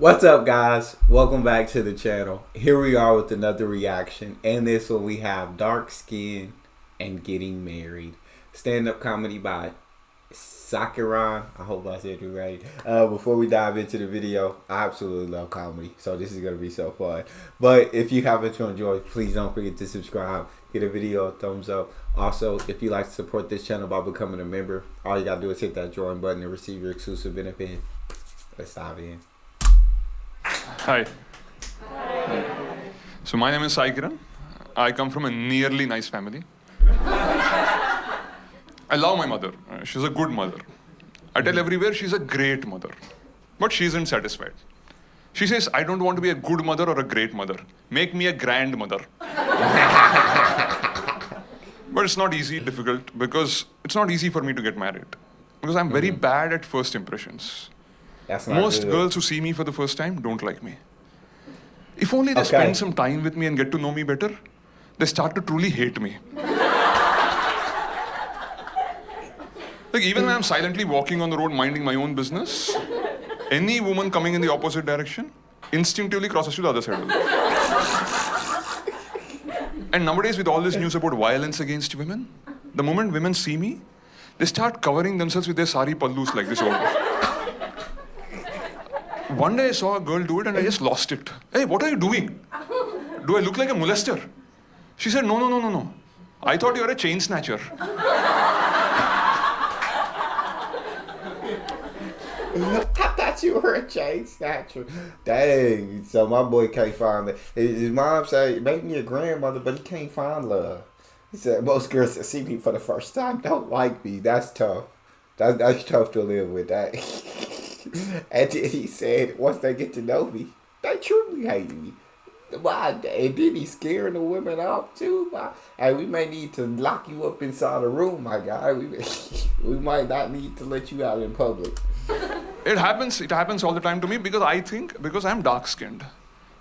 What's up, guys? Welcome back to the channel. Here we are with another reaction, and this one we have Dark Skin and Getting Married. Stand-up comedy by Saikiran. I hope I said it right. Before we dive into the video, I absolutely love comedy, so this is going to be so fun. But if you happen to enjoy, please don't forget to subscribe. Give the video a thumbs up. Also, if you like to support this channel by becoming a member, all you got to do is hit that join button and receive your exclusive benefit. Let's dive in. Hi. So my name is Saikiran. I come from a nearly nice family. I love my mother. She's a good mother. I tell everywhere she's a great mother. But she isn't satisfied. She says, I don't want to be a good mother or a great mother. Make me a grandmother. But it's not easy, difficult, because it's not easy for me to get married. Because I'm very bad at first impressions. Most girls who see me for the first time don't like me. If only they spend some time with me and get to know me better, they start to truly hate me. Like even when I'm silently walking on the road minding my own business, any woman coming in the opposite direction instinctively crosses to the other side of it. And nowadays with all this news about violence against women, the moment women see me, they start covering themselves with their sari pallus like this over. One day I saw a girl do it and I just lost it. Hey, what are you doing? Do I look like a molester? She said, no. I thought you were a chain snatcher. I thought you were a chain snatcher. Dang. So my boy can't find it. His mom said, make me a grandmother, but he can't find love. He said, most girls that see me for the first time don't like me. That's tough. That's tough to live with. That. And then he said, once they get to know me, they truly hate me. Why? And then he's scaring the women off too. Hey, we may need to lock you up inside a room, my guy. We might not need to let you out in public. It happens all the time to me because I'm dark-skinned.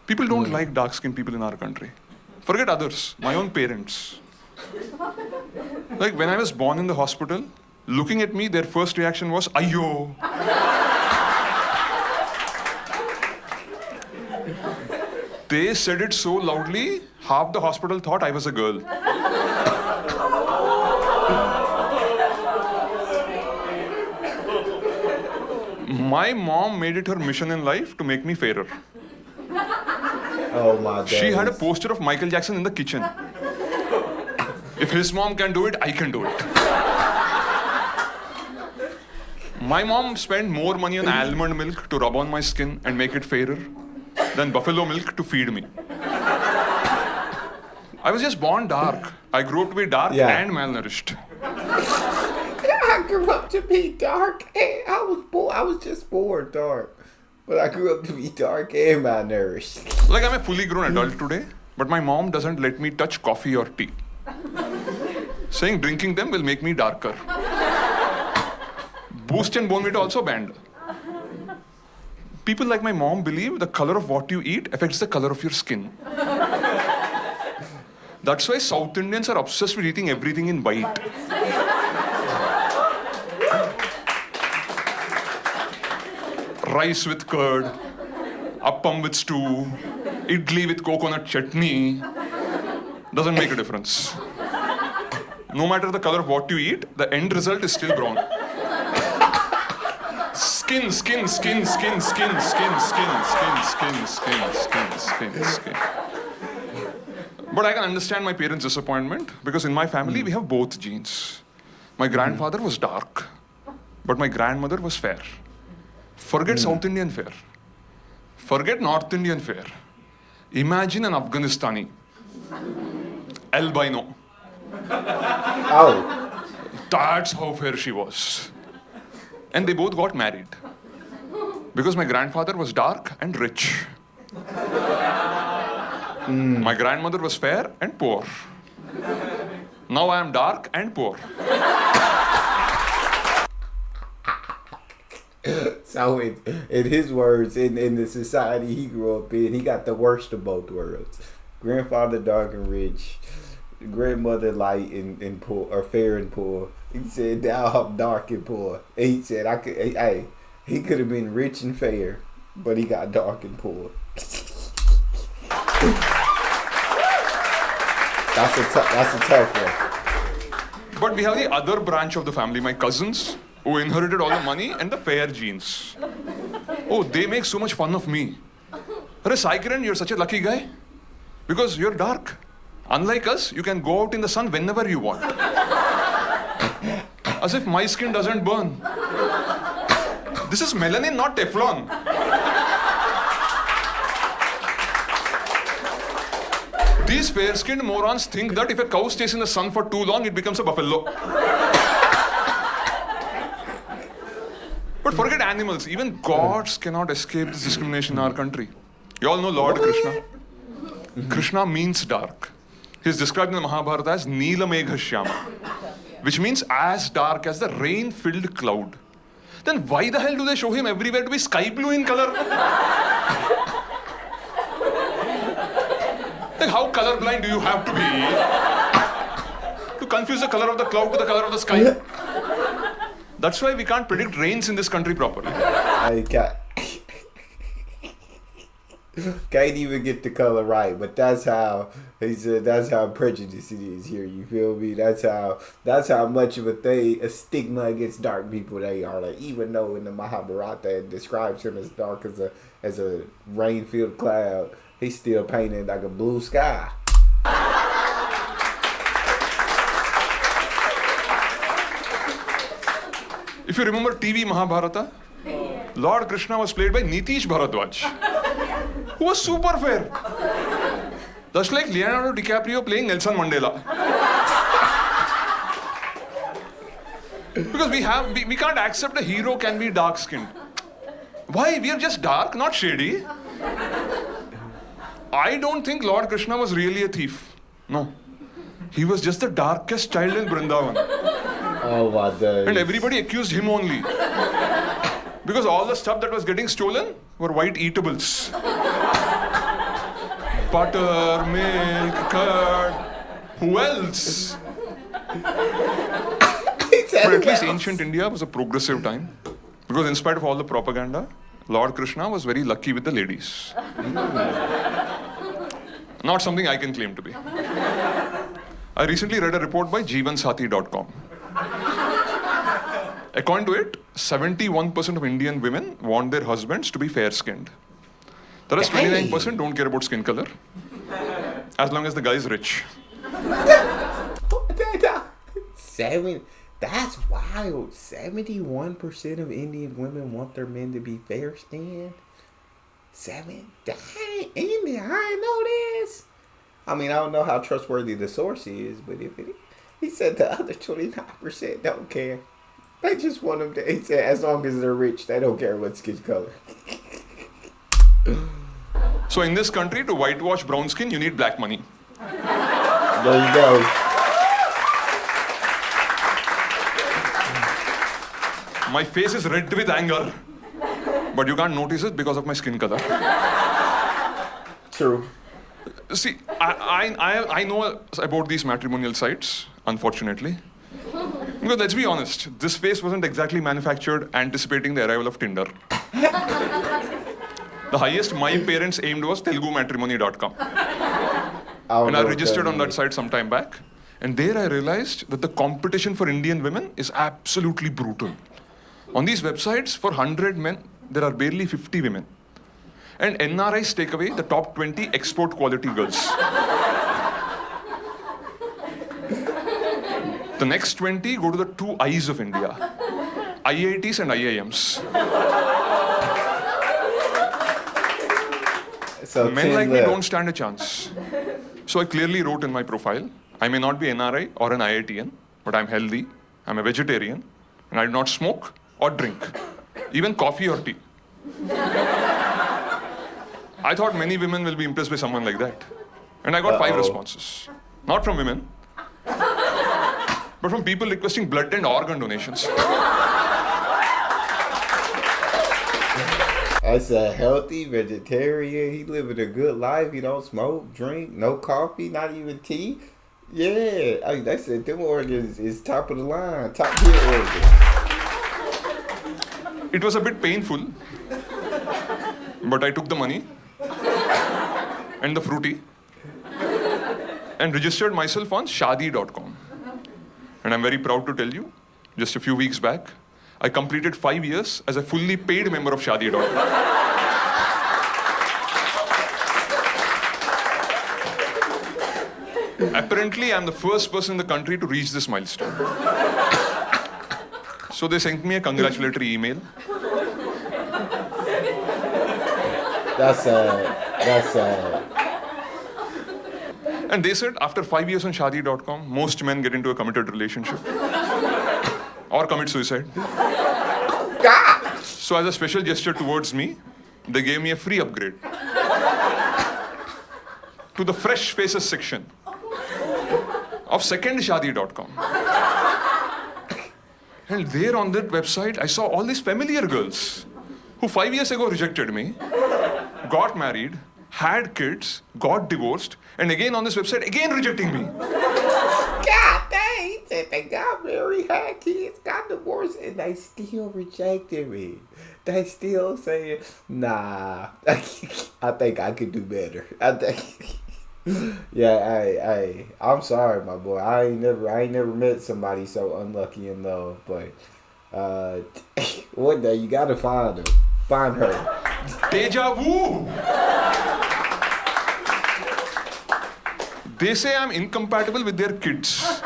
People don't like dark-skinned people in our country. Forget others, my own parents. Like when I was born in the hospital, looking at me, their first reaction was, Ayyo. They said it so loudly, half the hospital thought I was a girl. My mom made it her mission in life to make me fairer. Oh my God. She had a poster of Michael Jackson in the kitchen. If his mom can do it, I can do it. My mom spent more money on almond milk to rub on my skin and make it fairer than buffalo milk to feed me. I was just born dark. I grew up to be dark and malnourished. I grew up to be dark and I was just born dark. But I grew up to be dark and malnourished. Like I'm a fully grown adult today, but my mom doesn't let me touch coffee or tea. Saying drinking them will make me darker. Boost and Bonvita also banned. People like my mom believe the color of what you eat affects the color of your skin. That's why South Indians are obsessed with eating everything in white. Rice with curd, appam with stew, idli with coconut chutney. Doesn't make a difference. No matter the color of what you eat, the end result is still brown. Skin. But I can understand my parents' disappointment because in my family we have both genes. My grandfather was dark, but my grandmother was fair. Forget South Indian fair. Forget North Indian fair. Imagine an Afghanistani. Albino. Oh. That's how fair she was. And they both got married. Because my grandfather was dark and rich. My grandmother was fair and poor. Now I am dark and poor. So in his words, in the society he grew up in, he got the worst of both worlds. Grandfather dark and rich, grandmother light and poor, or fair and poor. He said, now I'm dark and poor. And he said, he could have been rich and fair, But he got dark and poor. That's a tough one. But we have the other branch of the family, my cousins, who inherited all the money and the fair genes. Oh, they make so much fun of me. Arey Saikiran, you're such a lucky guy. Because you're dark. Unlike us, you can go out in the sun whenever you want. As if my skin doesn't burn. This is melanin, not Teflon. These fair-skinned morons think that if a cow stays in the sun for too long, it becomes a buffalo. But forget animals. Even gods cannot escape this discrimination in our country. You all know Lord Krishna. Krishna means dark. He is described in the Mahabharata as Neela Meghashyama, which means as dark as the rain-filled cloud. Then why the hell do they show him everywhere to be sky blue in color? Like, how colorblind do you have to be to confuse the color of the cloud to the color of the sky? That's why we can't predict rains in this country properly. I can't even get the color right, but that's how he said. That's how prejudiced it is here. You feel me? That's how much of a stigma against dark people they are. Like, even though in the Mahabharata it describes him as dark as a rain-filled cloud, he's still painted like a blue sky. If you remember TV Mahabharata, Lord Krishna was played by Nitish Bharadwaj, who was super fair. That's like Leonardo DiCaprio playing Nelson Mandela. Because we can't accept a hero can be dark-skinned. Why? We are just dark, not shady. I don't think Lord Krishna was really a thief. No. He was just the darkest child in Vrindavan. Oh my days. And everybody accused him only. Because all the stuff that was getting stolen were white eatables. Butter, milk, curd. Who else? But at least ancient India was a progressive time. Because in spite of all the propaganda, Lord Krishna was very lucky with the ladies. Not something I can claim to be. I recently read a report by jeevansathi.com. According to it, 71% of Indian women want their husbands to be fair-skinned. The rest 29% don't care about skin color, as long as the guy is rich. That's wild. 71% of Indian women want their men to be fair-skinned. Dang, India, I didn't know this. I mean, I don't know how trustworthy the source is, but he said the other 29% don't care. They just want them to, he said, as long as they're rich, they don't care what skin color. So in this country, to whitewash brown skin, you need black money. There you go. My face is red with anger, but you can't notice it because of my skin color. True. See, I know about these matrimonial sites, unfortunately. Because let's be honest, this face wasn't exactly manufactured anticipating the arrival of Tinder. The highest my parents aimed was telugumatrimony.com. And I registered on that site some time back. And there I realized that the competition for Indian women is absolutely brutal. On these websites, for 100 men, there are barely 50 women. And NRIs take away the top 20 export quality girls. The next 20 go to the two eyes of India, IITs and IIMs. So men like me don't stand a chance. So I clearly wrote in my profile, I may not be NRI or an IITian, but I'm healthy, I'm a vegetarian, and I do not smoke or drink, even coffee or tea. I thought many women will be impressed by someone like that. And I got 5 responses. Not from women, but from people requesting blood and organ donations. That's a healthy vegetarian. He living a good life. He don't smoke, drink, no coffee, not even tea. Yeah, I mean, they said them organs is top of the line, top tier organs. It was a bit painful But I took the money and the fruity and registered myself on Shadi.com. And I'm very proud to tell you, just a few weeks back, I completed 5 years as a fully paid member of Shadi.com. Apparently, I'm the first person in the country to reach this milestone. So they sent me a congratulatory email. That's sad. That's sad. And they said after 5 years on Shadi.com, most men get into a committed relationship or commit suicide. God! So as a special gesture towards me, they gave me a free upgrade to the Fresh Faces section of secondshadi.com. And there on that website, I saw all these familiar girls who 5 years ago rejected me, got married, had kids, got divorced, and again on this website, again rejecting me. God dang, he said they got married, had kids, got divorced, and they still rejected me. They still saying, nah, I think I could do better. I think... Yeah, I'm sorry, my boy. I ain't never met somebody so unlucky in love. But one day you gotta find her, find her. Deja vu. They say I'm incompatible with their kids.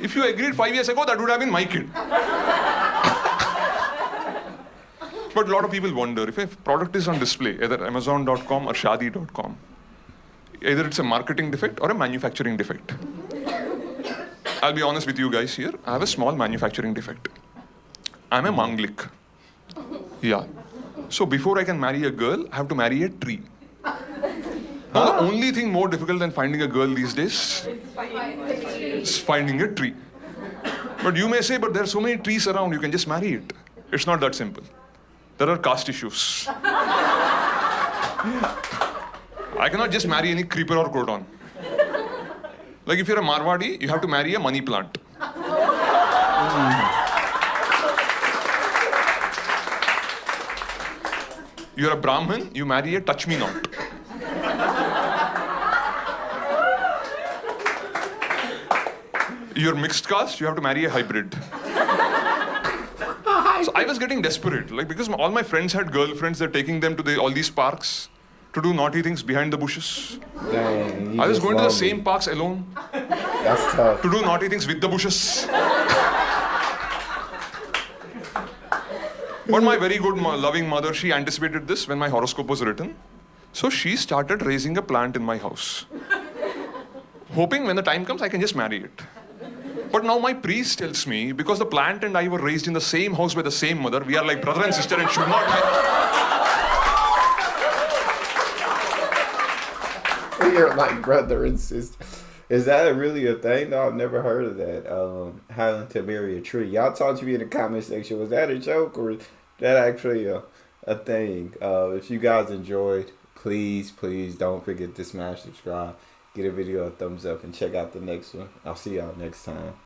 If you agreed 5 years ago, that would have been my kid. But a lot of people wonder if a product is on display, either Amazon.com or Shadi.com. Either it's a marketing defect or a manufacturing defect. I'll be honest with you guys here. I have a small manufacturing defect. I'm a manglik. Yeah. So before I can marry a girl, I have to marry a tree. Now the only thing more difficult than finding a girl these days is finding a tree. But you may say, but there are so many trees around, you can just marry it. It's not that simple. There are caste issues. I cannot just marry any creeper or croton. Like if you're a Marwadi, you have to marry a money plant. You're a Brahmin, you marry a touch-me-not. You're mixed caste, you have to marry a hybrid. So I was getting desperate, like because all my friends had girlfriends, they're taking them to all these parks to do naughty things behind the bushes. Dang, I was going to the same parks alone. That's tough. To do naughty things with the bushes. But my very good, loving mother, she anticipated this when my horoscope was written. So she started raising a plant in my house. Hoping when the time comes, I can just marry it. But now my priest tells me, because the plant and I were raised in the same house by the same mother, we are like brother and sister and should not marry. You're like brother and sister. Is that really a thing? No, I've never heard of that. Having to marry a tree. Y'all talk to me in the comment section. Was that a joke or is that actually a thing? If you guys enjoyed, please don't forget to smash subscribe. Give a video a thumbs up and check out the next one. I'll see y'all next time.